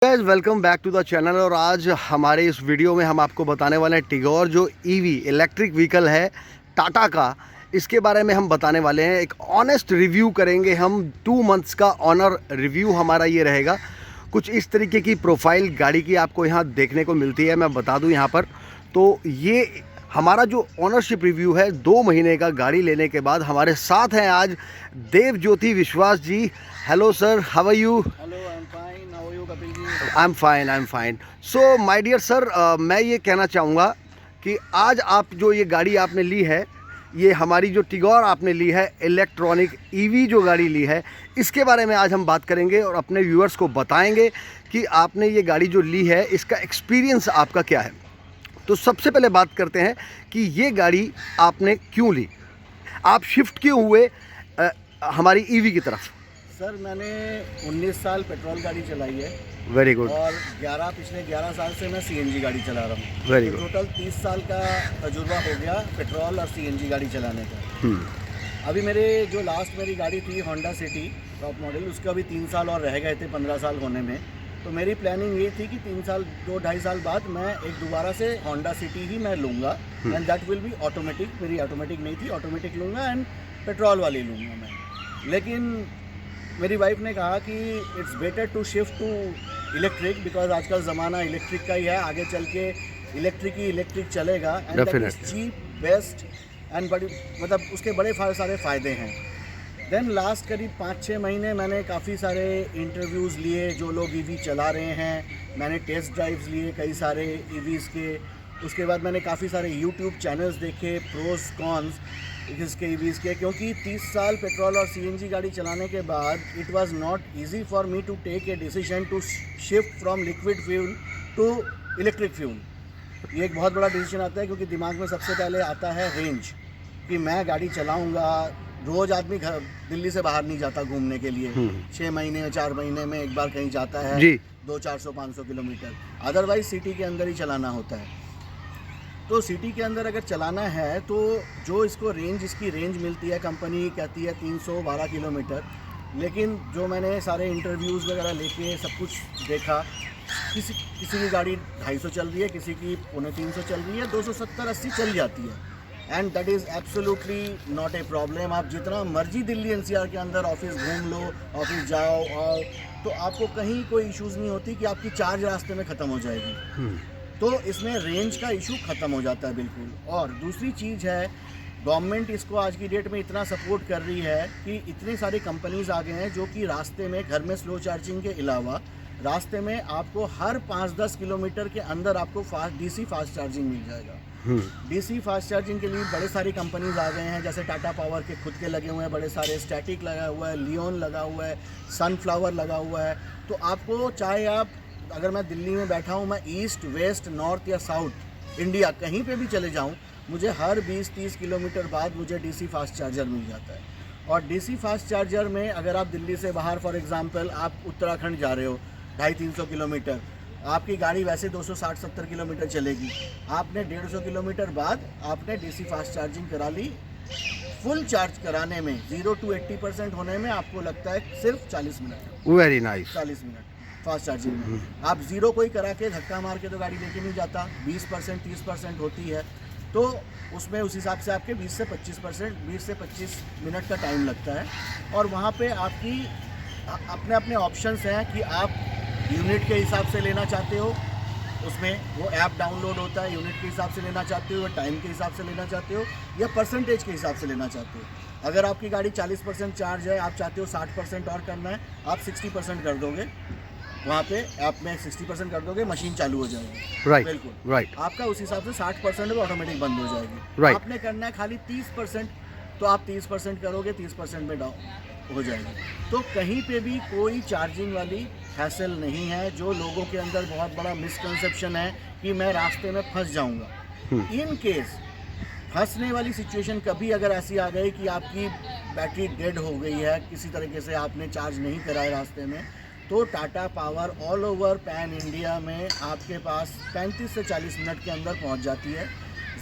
Guys welcome back to the channel. और आज हमारे इस वीडियो में हम आपको बताने वाले हैं टिगोर जो ईवी इलेक्ट्रिक व्हीकल है टाटा का, इसके बारे में हम बताने वाले हैं। एक ऑनेस्ट रिव्यू करेंगे हम। 2 मंथ्स का ऑनर रिव्यू हमारा ये रहेगा। कुछ इस तरीके की प्रोफाइल गाड़ी की आपको यहाँ देखने को मिलती है। मैं बता दूँ यहाँ पर, तो ये हमारा जो ओनरशिप रिव्यू है 2 महीने का गाड़ी लेने के बाद। हमारे साथ हैं आज Dev Jyoti Vishwas ji. Hello sir, how are you? Hello, I am fine. How are you Kapil ji? I am fine. So my dear sir, मैं ये कहना चाहूँगा कि आज आप जो ये गाड़ी आपने ली है, ये हमारी जो टिगोर आपने ली है इलेक्ट्रॉनिक ईवी जो गाड़ी ली है, इसके बारे में आज हम बात करेंगे और अपने व्यूअर्स को बताएंगे कि आपने ये गाड़ी जो ली है इसका एक्सपीरियंस आपका क्या है। तो सबसे पहले बात करते हैं कि ये गाड़ी आपने क्यों ली, आप शिफ्ट क्यों हुए हमारी ईवी की तरफ? सर, मैंने 19 साल पेट्रोल गाड़ी चलाई है। Very good. और पिछले 11 साल से मैं सीएनजी गाड़ी चला रहा हूँ। Very good. टोटल 30 साल का तजुर्बा हो गया पेट्रोल और सीएनजी गाड़ी चलाने का। अभी जो लास्ट मेरी गाड़ी थी होंडा सिटी टॉप मॉडल, उसका भी 3 साल और रह गए थे 15 साल होने में। तो मेरी प्लानिंग ये थी कि 2-2.5 साल बाद मैं दोबारा से होंडा सिटी ही मैं लूँगा, and that will be automatic. मेरी ऑटोमेटिक नहीं थी, ऑटोमेटिक लूँगा एंड पेट्रोल वाली लूँगा मैं। लेकिन मेरी वाइफ ने कहा कि it's better to shift to electric, because आजकल ज़माना इलेक्ट्रिक का ही है। आगे चल के इलेक्ट्रिक चलेगा, and that is cheap, best and बड़ी उसके बड़े सारे फ़ायदे हैं। देन लास्ट करीब 5-6 महीने मैंने काफ़ी सारे इंटरव्यूज़ लिए, जो लोग ईवी चला रहे हैं। मैंने टेस्ट ड्राइव्स लिए कई सारे ईवीज़ के। उसके बाद मैंने काफ़ी सारे यूट्यूब चैनल्स देखे, प्रोस कॉन्स इसके ईवीज़ के, क्योंकि 30 साल पेट्रोल और सीएनजी गाड़ी चलाने के बाद it was not easy for me to take a decision to shift from liquid fuel to electric fuel. ये एक बहुत बड़ा डिसीजन आता है, क्योंकि दिमाग में सबसे पहले आता है रेंज, कि मैं गाड़ी चलाऊँगा। रोज़ आदमी दिल्ली से बाहर नहीं जाता घूमने के लिए। 6 महीने में 4 महीने में एक बार कहीं जाता है, 200-400-500 किलोमीटर। अदरवाइज सिटी के अंदर ही चलाना होता है। तो सिटी के अंदर अगर चलाना है तो जो इसकी रेंज मिलती है, कंपनी कहती है 312 किलोमीटर। लेकिन जो मैंने सारे इंटरव्यूज़ वगैरह लेके सब कुछ देखा, किसी की गाड़ी 250 चल रही है, किसी की 350 चल रही है, 270-80 चल जाती है। And that is absolutely not a problem. आप जितना मर्जी दिल्ली एनसीआर के अंदर ऑफिस घूम लो, ऑफिस जाओ और तो आपको कहीं कोई इश्यूज़ नहीं होती कि आपकी चार्ज रास्ते में ख़त्म हो जाएगी। तो इसमें रेंज का इशू ख़त्म हो जाता है बिल्कुल। और दूसरी चीज़ है, गवर्नमेंट इसको आज की डेट में इतना सपोर्ट कर रही है कि इतनी सारी कंपनीज़ आ गए हैं जो कि रास्ते में घर में स्लो चार्जिंग के अलावा रास्ते में आपको हर 5-10 किलोमीटर के अंदर आपको डीसी फास्ट चार्जिंग मिल जाएगा। डीसी फास्ट चार्जिंग के लिए बड़े सारी कंपनीज आ गए हैं, जैसे टाटा पावर के खुद के लगे हुए हैं बड़े सारे, स्टैटिक लगा हुआ है, लियोन लगा हुआ है, सनफ्लावर लगा हुआ है। तो आपको चाहे अगर मैं दिल्ली में बैठा हूँ, मैं ईस्ट, वेस्ट, नॉर्थ या साउथ इंडिया कहीं पे भी चले जाऊँ, मुझे हर 20-30 किलोमीटर बाद मुझे डीसी फास्ट चार्जर मिल जाता है। और डीसी फास्ट चार्जर में अगर आप दिल्ली से बाहर फॉर एग्जांपल आप उत्तराखंड जा रहे हो 250-300 किलोमीटर, आपकी गाड़ी वैसे 260-70 किलोमीटर चलेगी, आपने 150 किलोमीटर बाद आपने डीसी फास्ट चार्जिंग करा ली। फुल चार्ज कराने में 0 to 80% होने में आपको लगता है सिर्फ 40 minute. Very nice. 40 minute fast charging में। आप ज़ीरो कोई करा के धक्का मार के तो गाड़ी लेके नहीं जाता, 20% 30% होती है, तो उसमें उस हिसाब से आपके 20 से 25 मिनट का टाइम लगता है। और वहाँ पे आपकी अपने ऑप्शंस हैं कि आप यूनिट के हिसाब से लेना चाहते हो, उसमें वो ऐप डाउनलोड होता है, यूनिट के हिसाब से लेना चाहते हो, टाइम के हिसाब से लेना चाहते हो, या परसेंटेज के हिसाब से लेना चाहते हो। अगर आपकी गाड़ी 40% चार्ज है, आप चाहते हो 60% और करना है, आप 60% कर दोगे, वहाँ पे ऐप में 60% कर दोगे, मशीन चालू हो जाएगी। राइट, बिल्कुल राइट। आपका उस हिसाब से 60% ऑटोमेटिक बंद हो जाएगी। राइट। आपने करना है खाली 30%, तो आप 30% करोगे, 30% में डाउन हो जाएगी। तो कहीं पे भी कोई चार्जिंग वाली हैसल नहीं है, जो लोगों के अंदर बहुत बड़ा मिसकंसेप्शन है कि मैं रास्ते में फंस जाऊंगा। इन केस फंसने वाली सिचुएशन कभी अगर ऐसी आ गई कि आपकी बैटरी डेड हो गई है, किसी तरीके से आपने चार्ज नहीं करा है रास्ते में, तो Tata power all over pan India में आपके पास 35 से 40 मिनट के अंदर पहुंच जाती है।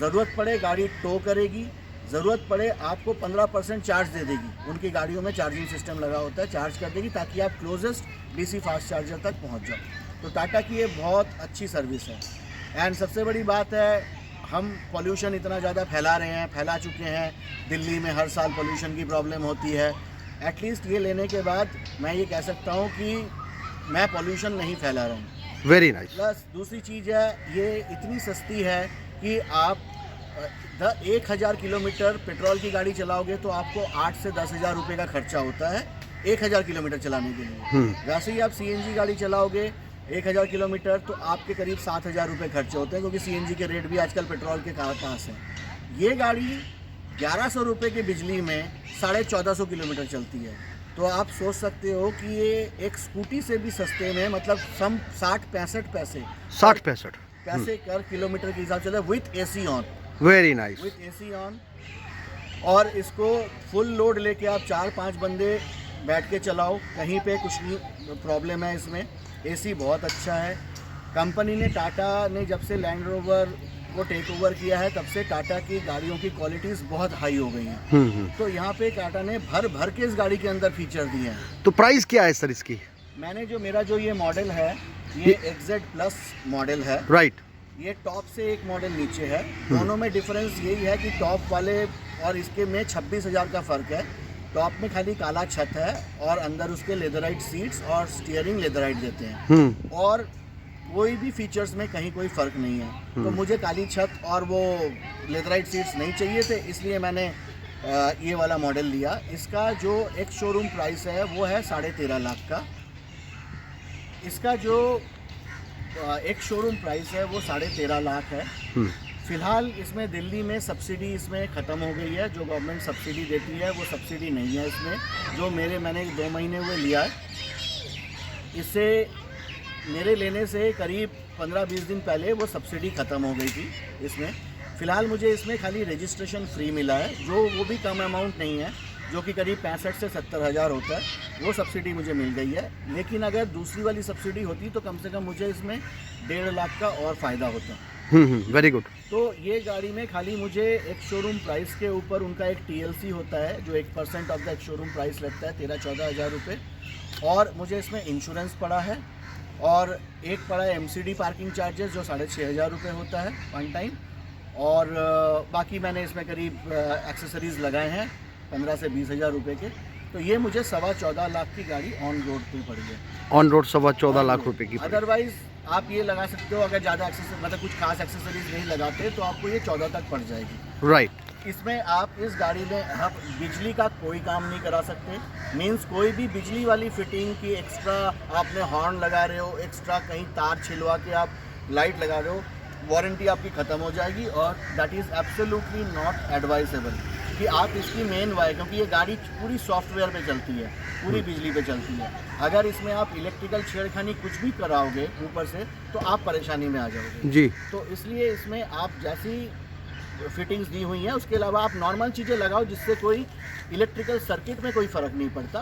ज़रूरत पड़े गाड़ी टो करेगी, ज़रूरत पड़े आपको 15% चार्ज दे देगी। उनकी गाड़ियों में चार्जिंग सिस्टम लगा होता है, चार्ज कर देगी ताकि आप क्लोजेस्ट डीसी फास्ट चार्जर तक पहुंच जाओ। तो टाटा की ये बहुत अच्छी सर्विस है। एंड सबसे बड़ी बात है, हम पोल्यूशन इतना ज़्यादा फैला चुके हैं। दिल्ली में हर साल पोल्यूशन की प्रॉब्लम होती है। एटलीस्ट ये लेने के बाद मैं ये कह सकता हूँ कि मैं पोल्यूशन नहीं फैला रहा हूँ। Very nice. प्लस दूसरी चीज़ है, ये इतनी सस्ती है कि आप 1000 किलोमीटर पेट्रोल की गाड़ी चलाओगे तो आपको 8 से 10,000 रुपये का खर्चा होता है 1000 किलोमीटर चलाने के लिए। वैसे ही आप CNG गाड़ी चलाओगे 1000 किलोमीटर तो आपके करीब 7,000 रुपये खर्चे होते हैं, क्योंकि CNG के रेट भी आजकल पेट्रोल के पास हैं। ये गाड़ी 1100 रुपये की बिजली में 1450 किलोमीटर चलती है। तो आप सोच सकते हो कि ये एक स्कूटी से भी सस्ते में, मतलब 60-65 पैसे कर किलोमीटर के हिसाब से with AC on. Very nice. With AC on. और इसको फुल लोड लेके आप 4-5 बंदे बैठ के चलाओ, कहीं पे कुछ नहीं प्रॉब्लम है इसमें। AC बहुत अच्छा है। कंपनी ने, टाटा ने जब से लैंड रोवर को टेक ओवर किया है तब से टाटा की गाड़ियों की क्वालिटीज़ बहुत हाई हो गई हैं। तो यहाँ पे टाटा ने भर के इस गाड़ी के अंदर फीचर दिए हैं। तो प्राइस क्या है सर इसकी? मेरा जो ये मॉडल है, ये XZ प्लस मॉडल है। राइट। ये टॉप से एक मॉडल नीचे है। दोनों में डिफरेंस यही है कि टॉप वाले और इसके में 26,000 का फ़र्क है। टॉप में खाली काला छत है और अंदर उसके लेदराइट सीट्स और स्टीयरिंग लेदराइट देते हैं, और कोई भी फीचर्स में कहीं कोई फ़र्क नहीं है। तो मुझे काली छत और वो लेदराइट सीट्स नहीं चाहिए थे, इसलिए मैंने ये वाला मॉडल लिया। इसका जो एक शोरूम प्राइस है वो है 13.5 लाख का। इसका जो एक शोरूम प्राइस है वो 13.5 लाख है। फ़िलहाल इसमें दिल्ली में सब्सिडी इसमें ख़त्म हो गई है। जो गवर्नमेंट सब्सिडी देती है वो सब्सिडी नहीं है इसमें। जो मैंने 2 महीने हुए लिया है, इससे मेरे लेने से करीब 15-20 दिन पहले वो सब्सिडी ख़त्म हो गई थी इसमें। फ़िलहाल मुझे इसमें खाली रजिस्ट्रेशन फ्री मिला है, वो भी कम अमाउंट नहीं है, जो कि करीब 65 से 70 हज़ार होता है। वो सब्सिडी मुझे मिल गई है। लेकिन अगर दूसरी वाली सब्सिडी होती तो कम से कम मुझे इसमें 1.5 लाख का और फ़ायदा होता। Very good. तो ये गाड़ी में खाली मुझे एक शोरूम प्राइस के ऊपर उनका एक TLC होता है, जो 1% ऑफ द एक शोरूम प्राइस लगता है 13-14 हज़ार रुपये, और मुझे इसमें इंश्योरेंस पड़ा है, और एक पड़ा है MCD पार्किंग चार्जेस जो 6,500 रुपये होता है वन टाइम, और बाकी मैंने इसमें करीब एक्सेसरीज़ लगाए हैं 15 से 20 हज़ार रुपये के। तो ये मुझे 14.25 लाख की गाड़ी ऑन रोड पे पड़ी है। ऑन रोड 14.25 लाख रुपए की। अदरवाइज आप ये लगा सकते हो, अगर ज़्यादा मतलब कुछ खास एक्सेसरीज नहीं लगाते तो आपको ये 14 तक पड़ जाएगी। राइट। इसमें आप इस गाड़ी में आप बिजली का कोई काम नहीं करा सकते। मींस कोई भी बिजली वाली फिटिंग की एक्स्ट्रा आपने हॉर्न लगा रहे हो, एक्स्ट्रा कहीं तार छिलवा के आप लाइट लगा रहे हो, वारंटी आपकी ख़त्म हो जाएगी। और that is absolutely not advisable कि आप इसकी मेन वायर, क्योंकि ये गाड़ी पूरी सॉफ्टवेयर पे चलती है, पूरी बिजली पे चलती है। अगर इसमें आप इलेक्ट्रिकल छेड़खानी कुछ भी कराओगे ऊपर से तो आप परेशानी में आ जाओगे जी। तो इसलिए इसमें आप जैसी फिटिंग्स दी हुई हैं, उसके अलावा आप नॉर्मल चीज़ें लगाओ जिससे कोई इलेक्ट्रिकल सर्किट में कोई फ़र्क नहीं पड़ता,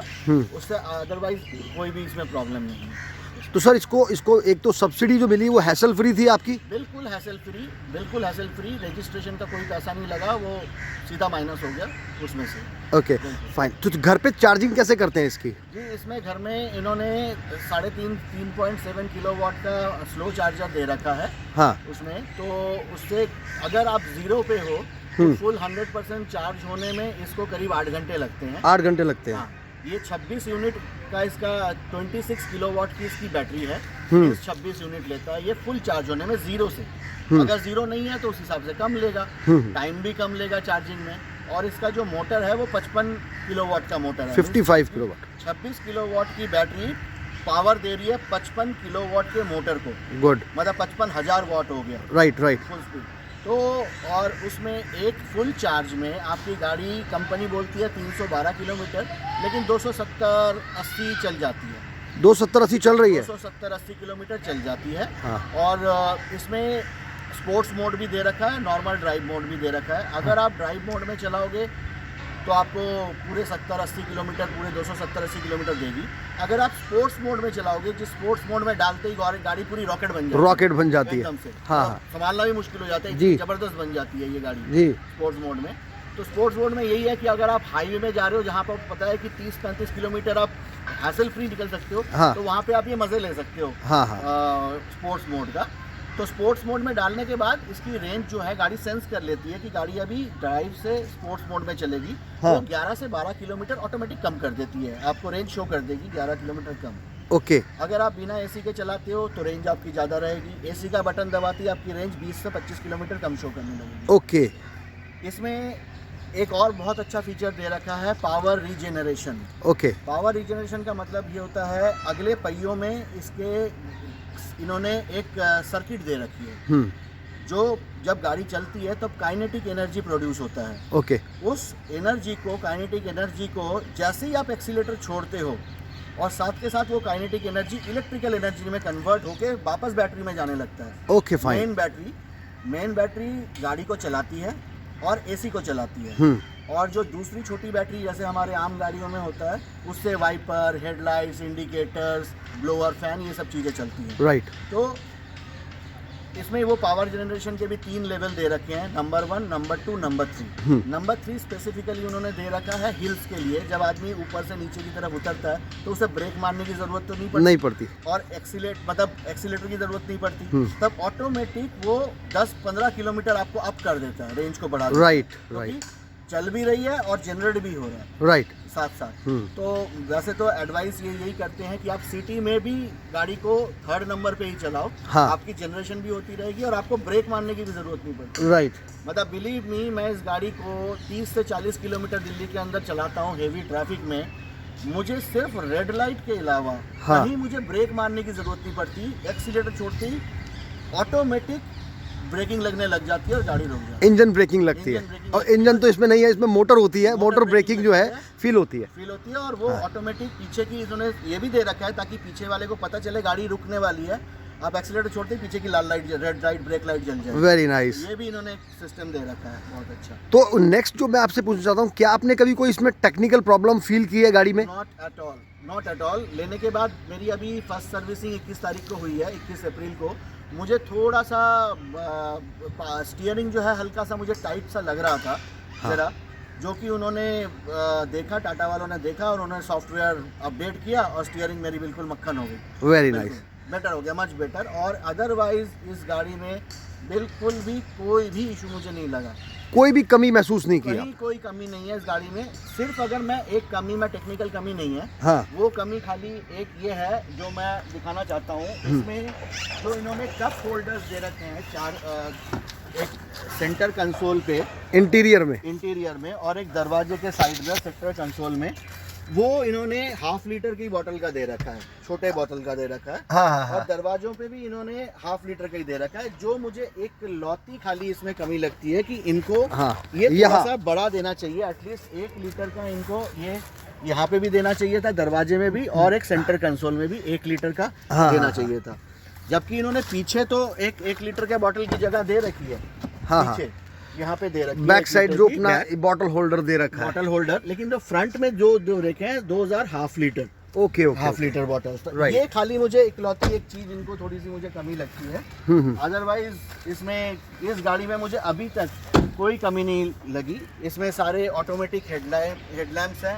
उससे अदरवाइज कोई भी इसमें प्रॉब्लम नहीं है। तो सर इसको एक तो सब्सिडी जो मिली वो हैसल फ्री थी आपकी? बिल्कुल हैसल फ्री। रजिस्ट्रेशन का कोई पैसा नहीं लगा, वो सीधा माइनस हो गया उसमें से। Okay fine. तो घर पे चार्जिंग कैसे करते हैं इसकी? जी, इसमें घर में इन्होंने 3.7 किलोवाट का स्लो चार्जर दे रखा है। हाँ। उसमें तो उससे अगर आप 0 पे हो तो फुल 100% चार्ज होने में इसको करीब 8 घंटे लगते हैं। 8 घंटे लगते हैं। हाँ, ये 26 यूनिट का इसका 26 किलोवाट की इसकी बैटरी है। 26 यूनिट लेता है ये फुल चार्ज होने में 0 से। अगर 0 नहीं है तो उस हिसाब से कम लेगा, टाइम भी कम लेगा चार्जिंग में। और इसका जो मोटर है वो 55 किलोवाट का मोटर है। 55 किलोवाट। 26 किलोवाट की बैटरी पावर दे रही है 55 किलोवाट के मोटर को। गुड। मतलब 55,000 वाट हो गया। राइट। Full speed. तो और उसमें एक फुल चार्ज में आपकी गाड़ी कंपनी बोलती है 312 किलोमीटर, लेकिन 270-80 चल जाती है। 270-80 चल रही है। 270-80 किलोमीटर चल जाती है। हाँ। और इसमें स्पोर्ट्स मोड भी दे रखा है, नॉर्मल ड्राइव मोड भी दे रखा है। अगर आप ड्राइव मोड में चलाओगे तो आपको पूरे 70-80 किलोमीटर, पूरे 270-80 किलोमीटर देगी। अगर आप स्पोर्ट्स मोड में चलाओगे, जिस स्पोर्ट्स मोड में डालते ही गाड़ी पूरी रॉकेट बन जाती है एकदम से। हाँ। संभालना भी मुश्किल हो जाता है, जी। जबरदस्त बन जाती है ये गाड़ी जी स्पोर्ट्स मोड में। तो स्पोर्ट्स मोड में यही है कि अगर आप हाईवे में जा रहे हो जहाँ पर पता है कि 30-35 किलोमीटर आप हैसल फ्री निकल सकते हो, हाँ। तो वहाँ पे आप ये मज़े ले सकते हो हाँ हाँ स्पोर्ट्स मोड का। तो स्पोर्ट्स मोड में डालने के बाद इसकी रेंज जो है गाड़ी सेंस कर लेती है कि गाड़ी अभी ड्राइव से स्पोर्ट्स मोड में चलेगी, हाँ। तो 11 से 12 किलोमीटर ऑटोमेटिक कम कर देती है, आपको रेंज शो कर देगी 11 किलोमीटर कम। ओके अगर आप बिना एसी के चलाते हो तो रेंज आपकी ज़्यादा रहेगी, एसी का बटन दबाती है आपकी रेंज 20 से 25 किलोमीटर कम शो करने लगेगी। ओके इसमें एक और बहुत अच्छा फीचर दे रखा है, power regeneration. Okay power regeneration का मतलब ये होता है अगले पहियों में इसके इन्होंने एक सर्किट दे रखी है, जो जब गाड़ी चलती है तब काइनेटिक एनर्जी प्रोड्यूस होता है। ओके उस एनर्जी को, काइनेटिक एनर्जी को जैसे ही आप एक्सीलेटर छोड़ते हो और साथ के साथ वो काइनेटिक एनर्जी इलेक्ट्रिकल एनर्जी में कन्वर्ट होके वापस बैटरी में जाने लगता है। Okay fine. मेन बैटरी गाड़ी को चलाती है और एसी को चलाती है, और जो दूसरी छोटी बैटरी जैसे हमारे आम गाड़ियों में होता है उससे wiper, headlights, indicators, blower, fan, ये सब चीज़ें चलती हैं। राइट। तो इसमें वो पावर जनरेशन के भी 3 लेवल दे रखे हैं, number 1, number 2, number 3। Number 3 specifically उन्होंने दे रखा है हिल्स के लिए, जब आदमी ऊपर से नीचे की तरफ उतरता है तो उसे ब्रेक मारने की ज़रूरत तो नहीं पड़ती और एक्सीलेटर की ज़रूरत नहीं पड़ती, तब ऑटोमेटिक वो 10-15 किलोमीटर आपको अप कर देता है, रेंज को बढ़ा देता है। राइट चल भी रही है और जनरेट भी हो रहा है राइट साथ साथ। तो वैसे तो एडवाइस ये यही करते हैं कि आप सिटी में भी गाड़ी को 3rd नंबर पे ही चलाओ, हाँ। आपकी जनरेशन भी होती रहेगी और आपको ब्रेक मारने की भी जरूरत नहीं पड़ती। राइट। मतलब बिलीव मी, मैं इस गाड़ी को 30 से 40 किलोमीटर दिल्ली के अंदर चलाता हूँ हेवी ट्रैफिक में, मुझे सिर्फ रेड लाइट के अलावा हाँ। कहीं मुझे ब्रेक मारने की जरूरत नहीं पड़ती। एक्सीलेटर छोड़ते ही ऑटोमेटिक ब्रेकिंग लगने लग जाती है और गाड़ी रुक जाती है। इंजन ब्रेकिंग लगती इंजन है, ब्रेकिंग और लगती है। इंजन तो इसमें नहीं है, इसमें मोटर होती है, मोटर ब्रेकिंग जो है फील होती है और वो ऑटोमेटिक पीछे की इन्होंने ये भी दे रखा है ताकि पीछे वाले को पता चले गाड़ी रुकने वाली है, आप एक्सीलेटर छोड़ते ही पीछे की लाल light, red light, brake light जल जाए। Very nice. ये भी इन्होंने सिस्टम दे रखा है, बहुत अच्छा। तो नेक्स्ट जो मैं आपसे पूछना चाहता हूँ, क्या आपने कभी कोई इसमें टेक्निकल प्रॉब्लम फील की है गाड़ी में? Not at all. लेने के बाद मेरी अभी फर्स्ट सर्विसिंग 21 तारीख को हुई है, 21 अप्रैल को। मुझे थोड़ा सा स्टीयरिंग जो है हल्का सा मुझे टाइट सा लग रहा था ज़रा, जो कि उन्होंने देखा, टाटा वालों ने देखा और उन्होंने सॉफ्टवेयर अपडेट किया और स्टीयरिंग मेरी बिल्कुल मक्खन हो गई। वेरी नाइस, बेटर हो गया, मच बेटर। और अदरवाइज इस गाड़ी में बिल्कुल भी कोई भी इशू मुझे नहीं लगा, कोई भी कमी महसूस नहीं किया? कहीं कोई कमी नहीं है इस गाड़ी में। सिर्फ अगर मैं एक कमी, मैं टेक्निकल कमी नहीं है, हाँ। वो कमी खाली एक ये है जो मैं दिखाना चाहता हूँ। इसमें जो इन्होंने कप होल्डर्स दे रखे हैं 4, एक सेंटर कंसोल पे इंटीरियर में और एक दरवाजे के साइड में सेंटर कंसोल में, वो इन्होंने 1/2 लीटर की बोतल का दे रखा है, छोटे बोतल का दे रखा है। हाँ। और दरवाजों पे भी इन्होंने 1/2 लीटर का ही दे रखा है। जो मुझे एक लौती खाली इसमें कमी लगती है कि इनको ये थोड़ा सा बड़ा देना चाहिए, एटलीस्ट 1 लीटर का इनको ये यहाँ पे भी देना चाहिए था, दरवाजे में भी, और एक सेंटर कंसोल में भी 1 लीटर का देना चाहिए था। जबकि इन्होंने पीछे तो 1 लीटर के बोतल की जगह दे रखी है, पीछे यहाँ पे दे रखी है, बैक साइड जो अपना बॉटल होल्डर दे रखा है, बॉटल होल्डर। लेकिन जो फ्रंट में जो रखे हैं 2000 1/2 लीटर, ओके 1/2 लीटर बॉटल। ये खाली मुझे इकलौती एक चीज इनको थोड़ी सी मुझे कमी लगती है। अदरवाइज इसमें, इस गाड़ी में मुझे अभी तक कोई कमी नहीं लगी। इसमें सारे ऑटोमेटिक हेडलैम्प्स हैं,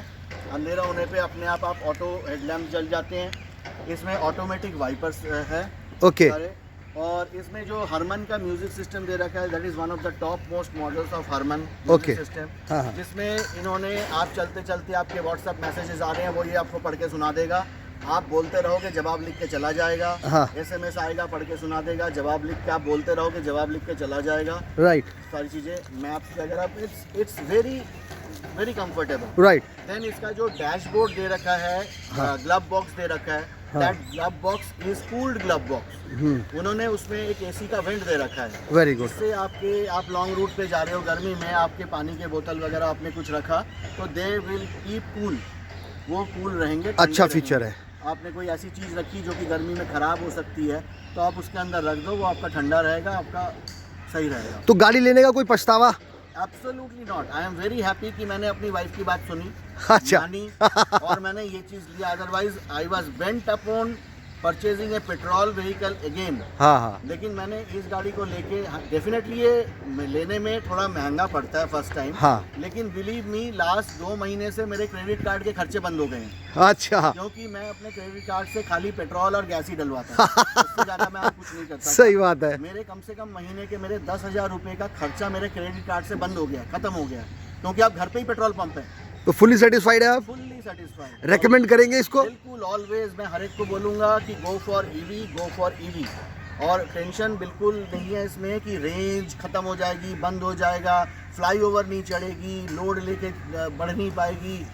अंधेरा होने पे अपने आप ऑटो हेडलैम्प जल जाते हैं। इसमें ऑटोमेटिक वाइपर्स है ओके। और इसमें जो हरमन का म्यूजिक सिस्टम दे रखा है, that is one of the top most models of Harman Okay. System, हाँ। जिसमें इन्होंने आप चलते चलते आपके व्हाट्सएप मैसेजेस आ रहे हैं, वो ये आपको पढ़ के सुना देगा। आप बोलते रहोगे, जवाब लिख के चला जाएगा। हाँ। SMS आएगा, पढ़ के सुना देगा, जवाब लिख के आप बोलते रहोगे, जवाब लिख के चला जाएगा। राइट सारी चीज़ें मैप्स वगैरह, it's very very comfortable. Right. Then इसका जो डैशबोर्ड दे रखा है, ग्लव बॉक्स दे रखा है, that glove box is cooled glove box. उन्होंने उसमें एक एसी का वेंट दे रखा है, वेरी गुड। जिससे आप लॉन्ग रूट पे जा रहे हो गर्मी में, आपके पानी के बोतल वगैरह आपने कुछ रखा तो दे विल कीप कूल, वो कूल रहेंगे। अच्छा फीचर है। आपने कोई ऐसी चीज़ रखी जो कि गर्मी में ख़राब हो सकती है, तो आप उसके अंदर रख दो, वो आपका ठंडा रहेगा, आपका सही रहेगा। तो गाड़ी लेने का कोई पछतावा? Absolutely not. I am very happy कि मैंने अपनी वाइफ की बात सुनी, अच्छा। मानी, और मैंने ये चीज़ लिया। Otherwise I was bent upon purchasing A petrol vehicle again. हाँ हाँ लेकिन मैंने इस गाड़ी को लेके डेफिनेटली ये लेने में थोड़ा महंगा पड़ता है फर्स्ट टाइम। हाँ। लेकिन बिलीव मी लास्ट 2 महीने से मेरे क्रेडिट कार्ड के खर्चे बंद हो गए हैं। अच्छा, क्योंकि मैं अपने क्रेडिट कार्ड से खाली पेट्रोल और गैस ही डलवाता हूँ, उससे ज़्यादा मैं कुछ नहीं करता। सही बात है। मेरे कम से कम महीने के मेरे 10,000 रुपये का खर्चा मेरे क्रेडिट कार्ड से बंद हो गया, खत्म हो गया, क्योंकि आप घर पे ही पेट्रोल पंप है। तो फुली सेटिस्फाइड है आप? Fully satisfied. रेकमेंड करेंगे इसको? बिल्कुल, ऑलवेज मैं हर एक को बोलूँगा कि go for EV, go for EV. और टेंशन बिल्कुल नहीं है इसमें कि रेंज खत्म हो जाएगी, बंद हो जाएगा, फ्लाईओवर नहीं चढ़ेगी, लोड लेके बढ़ नहीं पाएगी।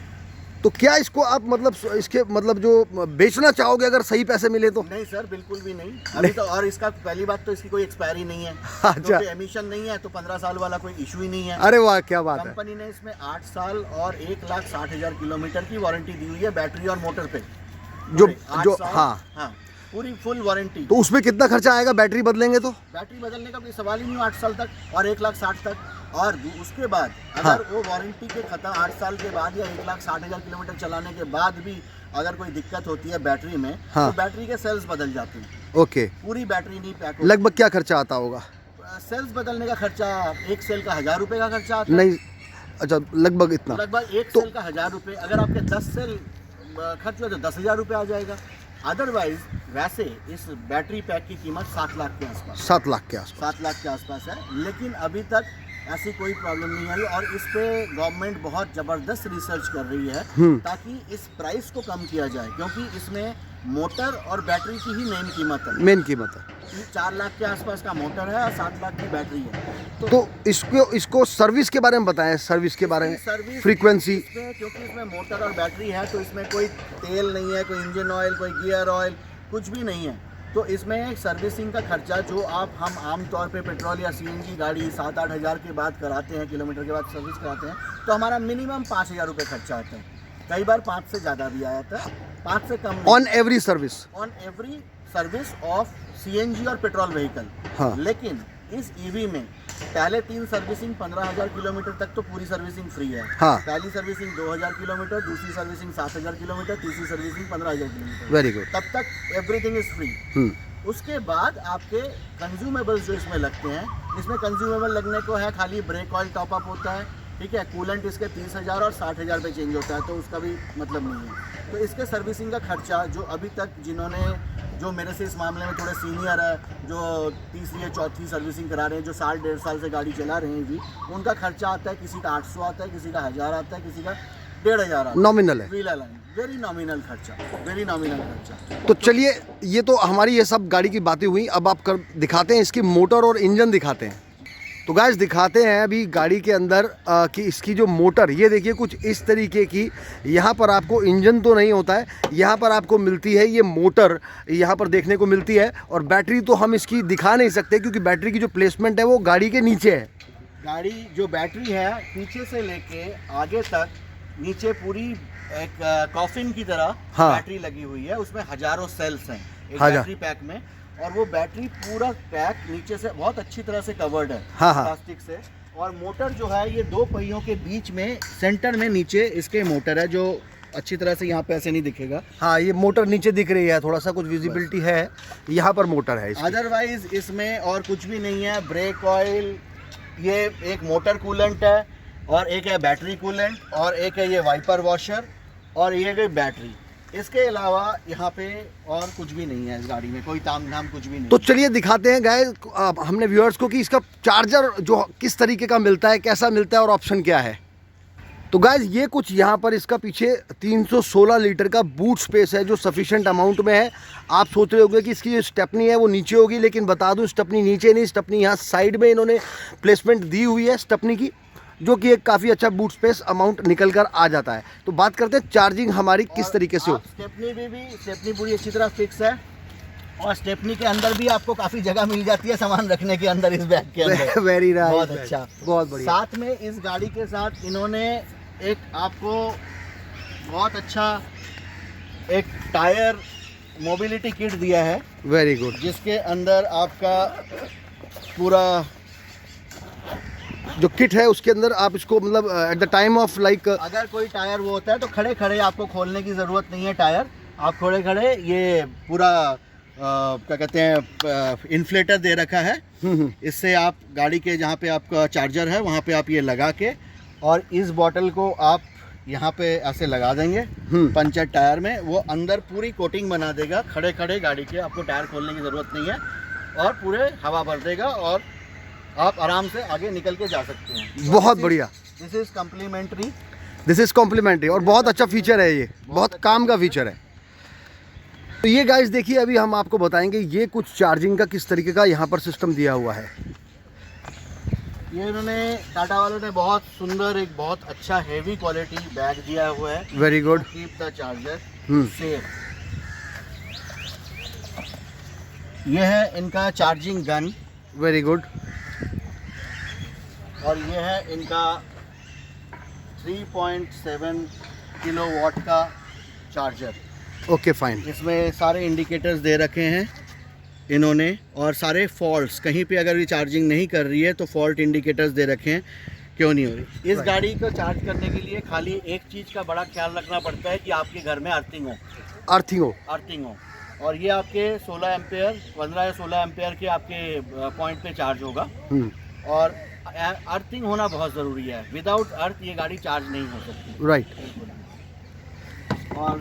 तो क्या इसको आप मतलब इसके मतलब जो बेचना चाहोगे अगर सही पैसे मिले तो? नहीं सर, बिल्कुल भी नहीं अभी तो। और इसका पहली बात तो इसकी कोई एक्सपायरी नहीं है। अच्छा। क्योंकि एमिशन नहीं है तो 15 साल वाला कोई इशू ही नहीं है। अरे वाह, क्या बात है। कंपनी ने इसमें 8 साल और 1,60,000 किलोमीटर की वारंटी दी हुई है बैटरी और मोटर पे। जो 8 जो साल, हाँ, हाँ, पूरी फुल वारंटी। तो उसमें कितना खर्चा आएगा बैटरी बदलेंगे तो? बैटरी बदलने का कोई सवाल ही नहीं, 8 साल तक और 1,60,000 तक। और उसके बाद अगर हाँ। वो वारंटी के खत्म 8 साल के बाद या 1,60,000 किलोमीटर चलाने के बाद भी अगर कोई दिक्कत होती है बैटरी में, हाँ। तो बैटरी के सेल्स बदल जाते हैं। ओके, पूरी बैटरी नहीं पैक होती। लगभग क्या खर्चा आता होगा? सेल्स बदलने का खर्चा, एक सेल का 1,000 रुपये का खर्चा आता है। नहीं, अच्छा, लगभग इतना। लगभग एक तो- सेल का 1,000 रुपये। अगर आपके 10 सेल खर्च हुए तो 10,000 रुपये आ जाएगा। अदरवाइज वैसे इस बैटरी पैक की कीमत 7 लाख के आसपास, 7 लाख के आसपास। 7 लाख के आसपास है। लेकिन अभी तक ऐसी कोई प्रॉब्लम नहीं आई और इस पे गवर्नमेंट बहुत ज़बरदस्त रिसर्च कर रही है ताकि इस प्राइस को कम किया जाए, क्योंकि इसमें मोटर और बैटरी की ही मेन कीमत है। मेन कीमत है। 4 लाख के आसपास का मोटर है और 7 लाख की बैटरी है। तो इसको सर्विस के बारे में बताएं, सर्विस के बारे में, सर्विस फ्रीक्वेंसी। इसमें क्योंकि इसमें मोटर और बैटरी है तो इसमें कोई तेल नहीं है, कोई इंजन ऑयल, कोई गियर ऑयल, कुछ भी नहीं है। तो इसमें सर्विसिंग का खर्चा जो हम आम तौर पे पेट्रोल या सीएनजी गाड़ी 7-8 हज़ार के बाद कराते हैं, किलोमीटर के बाद सर्विस कराते हैं, तो हमारा मिनिमम 5,000 रुपये खर्चा आता है। कई बार 5 से ज़्यादा भी आया था, 5 से come on every service, on every service of CNG और पेट्रोल व्हीकल। हाँ। लेकिन इस ईवी में पहले 3 सर्विसिंग 15,000 किलोमीटर तक तो पूरी सर्विसिंग फ्री है। हाँ। पहली सर्विसिंग 2,000 किलोमीटर, दूसरी सर्विसिंग 7,000 किलोमीटर, तीसरी सर्विसिंग 15,000 किलोमीटर। Very good. तब तक एवरीथिंग इज फ्री। उसके बाद आपके कंज्यूमेबल्स जो इसमें लगते हैं, इसमें कंज्यूमेबल लगने को है खाली ब्रेक ऑयल टॉपअप होता है, ठीक है, कूलेंट इसके 30,000 और 60,000 पे चेंज होता है, तो उसका भी मतलब नहीं है। तो इसके सर्विसिंग का खर्चा जो अभी तक जो मेरे से इस मामले में थोड़े सीनियर है, जो तीसरी या चौथी सर्विसिंग करा रहे हैं, जो 1.5 साल से गाड़ी चला रहे हैं भी, उनका खर्चा आता है किसी का 800 आता है, किसी का 1,000 आता है, किसी का 1,500 आता है। नॉमिनल है, वेरी नॉमिनल खर्चा, वेरी नॉमिनल खर्चा। तो चलिए, ये तो हमारी ये सब गाड़ी की बातें हुई। अब आप दिखाते हैं इसकी मोटर और इंजन दिखाते हैं। तो गाइस दिखाते हैं अभी गाड़ी के अंदर कि इसकी जो मोटर, ये देखिए कुछ इस तरीके की। यहाँ पर आपको इंजन तो नहीं होता है, यहाँ पर आपको मिलती है ये मोटर, यहाँ पर देखने को मिलती है। और बैटरी तो हम इसकी दिखा नहीं सकते क्योंकि बैटरी की जो प्लेसमेंट है वो गाड़ी के नीचे है। गाड़ी जो बैटरी है पीछे से लेके आगे तक नीचे पूरी एक कॉफिन की तरह हाँ। बैटरी लगी हुई है। उसमें हजारों सेल्स हैं एक हाँ। बैटरी पैक में, और वो बैटरी पूरा पैक नीचे से बहुत अच्छी तरह से कवर्ड है हाँ। प्लास्टिक से। और मोटर जो है ये 2 पहियों के बीच में सेंटर में नीचे इसके मोटर है, जो अच्छी तरह से यहाँ पे ऐसे नहीं दिखेगा। हाँ, ये मोटर नीचे दिख रही है, थोड़ा सा कुछ विजिबिलिटी है, यहाँ पर मोटर है इसकी। अदरवाइज इसमें और कुछ भी नहीं है। ब्रेक ऑयल, ये एक मोटर कूलेंट है, और एक है बैटरी कूलेंट, और एक है ये वाइपर वॉशर, और ये गई बैटरी। इसके अलावा यहाँ पे और कुछ भी नहीं है इस गाड़ी में, कोई ताम झाम कुछ भी नहीं। तो चलिए दिखाते हैं गाइस हमने व्यूअर्स को कि इसका चार्जर जो किस तरीके का मिलता है, कैसा मिलता है और ऑप्शन क्या है। तो गाइस ये कुछ यहाँ पर इसका पीछे 316 लीटर का बूट स्पेस है जो सफिशिएंट अमाउंट में है। आप सोच रहे होंगे कि इसकी जो स्टेपनी है वो नीचे होगी, लेकिन बता दूं स्टेपनी नीचे नहीं, स्टेपनी यहाँ साइड में इन्होंने प्लेसमेंट दी हुई है स्टेपनी की, जो कि एक काफ़ी अच्छा बूट स्पेस अमाउंट निकल कर आ जाता है। तो बात करते हैं चार्जिंग हमारी किस तरीके से हो। स्टेपनी पूरी अच्छी तरह फिक्स है, और स्टेपनी के अंदर भी आपको काफ़ी जगह मिल जाती है सामान रखने के अंदर, इस बैग के अंदर। वेरी नाइस, बहुत अच्छा, बहुत बढ़िया। साथ में इस गाड़ी के साथ इन्होंने एक आपको बहुत अच्छा एक टायर मोबिलिटी किट दिया है। Very good. जिसके अंदर आपका पूरा जो किट है उसके अंदर आप इसको मतलब at the time of like अगर कोई टायर वो होता है तो खड़े खड़े आपको खोलने की ज़रूरत नहीं है टायर, आप खड़े खड़े ये पूरा क्या कहते हैं इन्फ्लेटर दे रखा है। इससे आप गाड़ी के जहाँ पे आपका चार्जर है वहाँ पे आप ये लगा के और इस बॉटल को आप यहाँ पे ऐसे लगा देंगे पंचर टायर में, वो अंदर पूरी कोटिंग बना देगा खड़े खड़े गाड़ी के, आपको टायर खोलने की ज़रूरत नहीं है और पूरे हवा भर देगा और आप आराम से आगे निकल के जा सकते हैं। बहुत बढ़िया। This is complimentary. This is complimentary और बहुत अच्छा फीचर है, ये बहुत काम का फीचर है। तो ये गाइस देखिए, अभी हम आपको बताएंगे ये कुछ चार्जिंग का किस तरीके का यहाँ पर सिस्टम दिया हुआ है। ये इन्होंने टाटा वालों ने बहुत सुंदर एक बहुत अच्छा हेवी क्वालिटी बैग दिया हुआ है। Very good. Keep the charger safe. ये है इनका चार्जिंग गन। Very good. और ये है इनका 3.7 किलोवाट का चार्जर। Okay fine. इसमें सारे इंडिकेटर्स दे रखे हैं इन्होंने और सारे फॉल्ट्स, कहीं पे अगर ये चार्जिंग नहीं कर रही है तो फॉल्ट इंडिकेटर्स दे रखे हैं क्यों नहीं हो रही। इस गाड़ी को चार्ज करने के लिए खाली एक चीज़ का बड़ा ख्याल रखना पड़ता है कि आपके घर में अर्थिंग हो। और ये आपके 16 एम्पेयर 15 या 16 एम्पेयर के आपके पॉइंट पे चार्ज होगा। और अर्थिंग होना बहुत ज़रूरी है। विदाउट अर्थ ये गाड़ी चार्ज नहीं हो सकती। राइट। और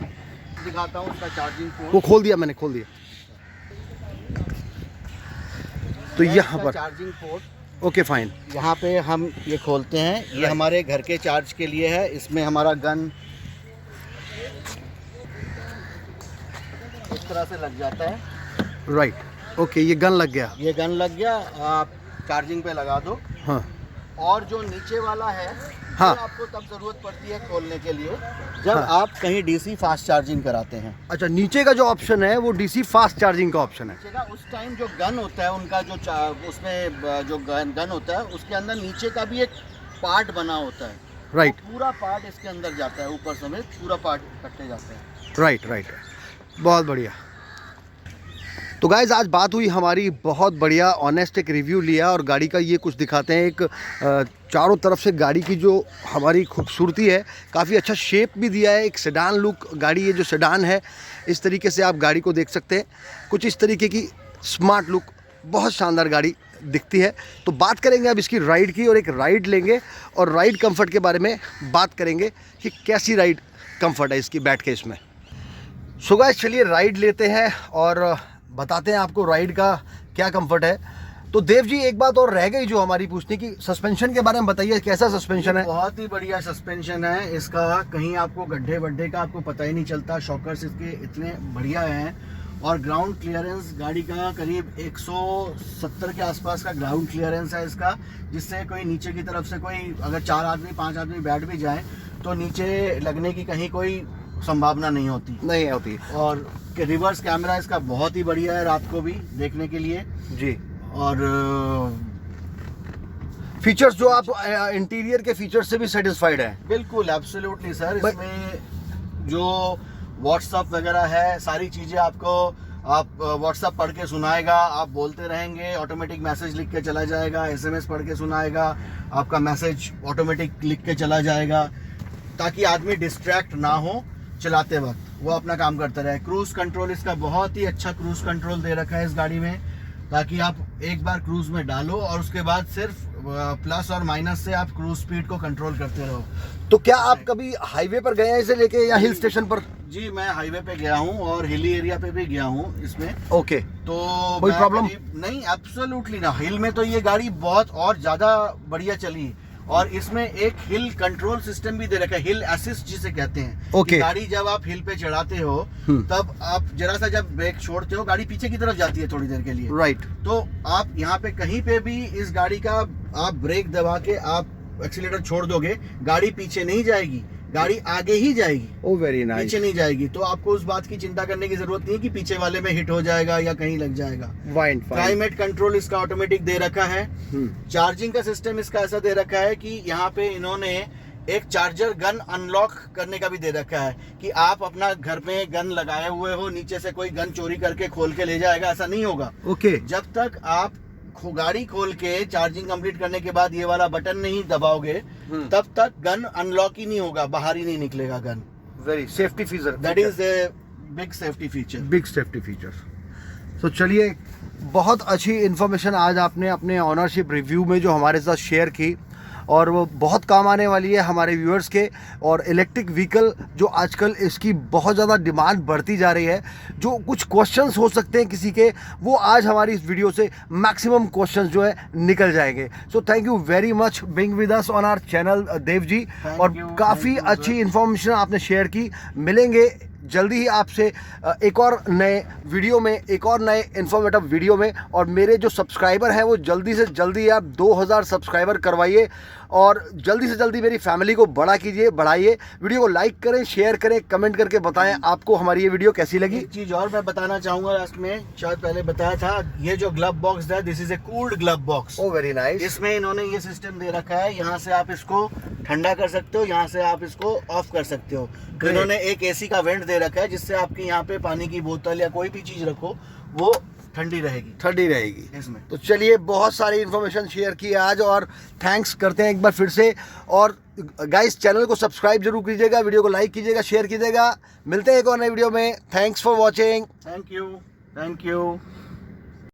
दिखाता हूँ इसका चार्जिंग पोर्ट। वो खोल दिया मैंने, खोल दिया। तो यहाँ पर चार्जिंग पोर्ट। Okay fine. यहाँ पे हम ये खोलते हैं, ये हमारे घर के चार्ज के लिए है। इसमें हमारा गन इस तरह से लग जाता है। राइट। ओके, ये गन लग गया। ये गन लग गया, आप चार्जिंग पे लगा दो। हाँ। और जो नीचे वाला है हाँ, आपको तब जरूरत पड़ती है खोलने के लिए जब आप कहीं डीसी फास्ट चार्जिंग कराते हैं। अच्छा, नीचे का जो ऑप्शन है वो डीसी फास्ट चार्जिंग का ऑप्शन है। नीचे का उस टाइम जो गन होता है उनका जो उसमें जो गन होता है उसके अंदर नीचे का भी एक पार्ट बना होता है। राइट। पूरा पार्ट इसके अंदर जाता है, ऊपर समेत पूरा पार्ट कटते जाते हैं। राइट राइट, बहुत बढ़िया। तो गाइज आज बात हुई हमारी, बहुत बढ़िया ऑनेस्ट एक रिव्यू लिया और गाड़ी का ये कुछ दिखाते हैं। एक चारों तरफ से गाड़ी की जो हमारी खूबसूरती है, काफ़ी अच्छा शेप भी दिया है, एक सेडान लुक गाड़ी, ये जो सेडान है इस तरीके से आप गाड़ी को देख सकते हैं। कुछ इस तरीके की स्मार्ट लुक, बहुत शानदार गाड़ी दिखती है। तो बात करेंगे अब इसकी राइड की और एक राइड लेंगे और राइड कंफर्ट के बारे में बात करेंगे कि कैसी राइड कंफर्ट है इसकी बैठ के इसमें। सो गाइस चलिए राइड लेते हैं और बताते हैं आपको राइड का क्या कंफर्ट है। तो देव जी एक बात और रह गई जो हमारी पूछने की, सस्पेंशन के बारे में बताइए, कैसा सस्पेंशन है? बहुत ही बढ़िया सस्पेंशन है इसका, कहीं आपको गड्ढे वड्ढे का आपको पता ही नहीं चलता। शॉकर्स इसके इतने बढ़िया हैं और ग्राउंड क्लियरेंस गाड़ी का करीब 170 के आसपास का ग्राउंड क्लियरेंस है इसका, जिससे कोई नीचे की तरफ से कोई अगर 4 आदमी 5 आदमी बैठ भी जाए तो नीचे लगने की कहीं कोई संभावना नहीं होती। और रिवर्स कैमरा इसका बहुत ही बढ़िया है, रात को भी देखने के लिए जी। और फीचर्स जो आप इंटीरियर के फीचर्स से भी सेटिस्फाइड हैं? बिल्कुल, एब्सोल्युटली सर। इसमें जो व्हाट्सअप वगैरह है, सारी चीज़ें आपको आप व्हाट्सअप पढ़ के सुनाएगा, आप बोलते रहेंगे ऑटोमेटिक मैसेज लिख के चला जाएगा, SMS पढ़ के सुनाएगा, आपका मैसेज ऑटोमेटिक लिख के चला जाएगा, ताकि आदमी डिस्ट्रैक्ट ना हो चलाते वक्त, वो अपना काम करता रहे। क्रूज कंट्रोल इसका बहुत ही अच्छा क्रूज कंट्रोल दे रखा है इस गाड़ी में, ताकि आप एक बार क्रूज में डालो और उसके बाद सिर्फ प्लस और माइनस से आप क्रूज स्पीड को कंट्रोल करते रहो। तो क्या आप कभी हाईवे पर गए हैं इसे लेके या हिल स्टेशन पर? जी, मैं हाईवे पे गया हूँ और हिली एरिया पे भी गया हूँ इसमें। ओके। तो कोई प्रॉब्लम नहीं? एब्सोल्युटली ना। हिल में तो ये गाड़ी बहुत और ज्यादा बढ़िया चली और इसमें एक हिल कंट्रोल सिस्टम भी दे रखा है, हिल असिस्ट जिसे कहते हैं। ओके। गाड़ी जब आप हिल पे चढ़ाते हो तब आप जरा सा जब ब्रेक छोड़ते हो गाड़ी पीछे की तरफ जाती है थोड़ी देर के लिए। राइट। तो आप यहाँ पे कहीं पे भी इस गाड़ी का आप ब्रेक दबा के आप एक्सीलेटर छोड़ दोगे, गाड़ी पीछे नहीं जाएगी, गाड़ी आगे ही जाएगी। ओ वेरी नाइस। पीछे नहीं जाएगी। तो आपको उस बात की चिंता करने की जरूरत नहीं है कि पीछे वाले में हिट हो जाएगा या कहीं लग जाएगा। क्लाइमेट कंट्रोल इसका ऑटोमेटिक दे रखा है। चार्जिंग का सिस्टम इसका ऐसा दे रखा है कि यहाँ पे इन्होंने एक चार्जर गन अनलॉक करने का भी दे रखा है कि आप अपना घर में गन लगाए हुए हो, नीचे से कोई गन चोरी करके खोल के ले जाएगा, ऐसा नहीं होगा। ओके। जब तक आप गाड़ी खोल के चार्जिंग कंप्लीट करने के बाद ये वाला बटन नहीं दबाओगे तब तक गन अनलॉक ही नहीं होगा, बाहर ही नहीं निकलेगा gun. Very safety feature. That is big safety feature. Big safety features. तो चलिए, बहुत अच्छी इन्फॉर्मेशन आज आपने अपने ऑनरशिप रिव्यू में जो हमारे साथ शेयर की, और वो बहुत काम आने वाली है हमारे व्यूअर्स के। और इलेक्ट्रिक व्हीकल जो आजकल इसकी बहुत ज़्यादा डिमांड बढ़ती जा रही है, जो कुछ क्वेश्चंस हो सकते हैं किसी के, वो आज हमारी इस वीडियो से मैक्सिमम क्वेश्चंस जो है निकल जाएंगे। So thank you very much being with us on our channel Dev ji, और काफ़ी अच्छी इन्फॉर्मेशन आपने शेयर की। मिलेंगे जल्दी ही आपसे एक और नए वीडियो में, एक और नए इन्फॉर्मेटिव वीडियो में। और मेरे जो सब्सक्राइबर हैं वो जल्दी से जल्दी आप 2000 सब्सक्राइबर करवाइए, और जल्दी से जल्दी मेरी फैमिली को बड़ा कीजिए, बढ़ाइए। वीडियो को लाइक करें, शेयर करें, कमेंट करके बताएं आपको हमारी ये वीडियो कैसी लगी। एक चीज और मैं बताना चाहूंगा, लास्ट में शायद पहले बताया था, ये जो ग्लव बॉक्स है, this is a cooled glove box. Oh very nice. इसमें इन्होंने ये सिस्टम दे रखा है, यहाँ से आप इसको ठंडा कर सकते हो, यहाँ से आप इसको ऑफ कर सकते हो। तो इन्होंने एक एसी का वेंट दे रखा है, जिससे आपके यहाँ पे पानी की बोतल या कोई भी चीज रखो वो ठंडी रहेगी इसमें। तो चलिए, बहुत सारी इन्फॉर्मेशन शेयर की आज, और थैंक्स करते हैं एक बार फिर से। और गाइस, चैनल को सब्सक्राइब जरूर कीजिएगा, वीडियो को लाइक कीजिएगा, शेयर कीजिएगा। मिलते हैं एक और नई वीडियो में। Thanks for watching. Thank you.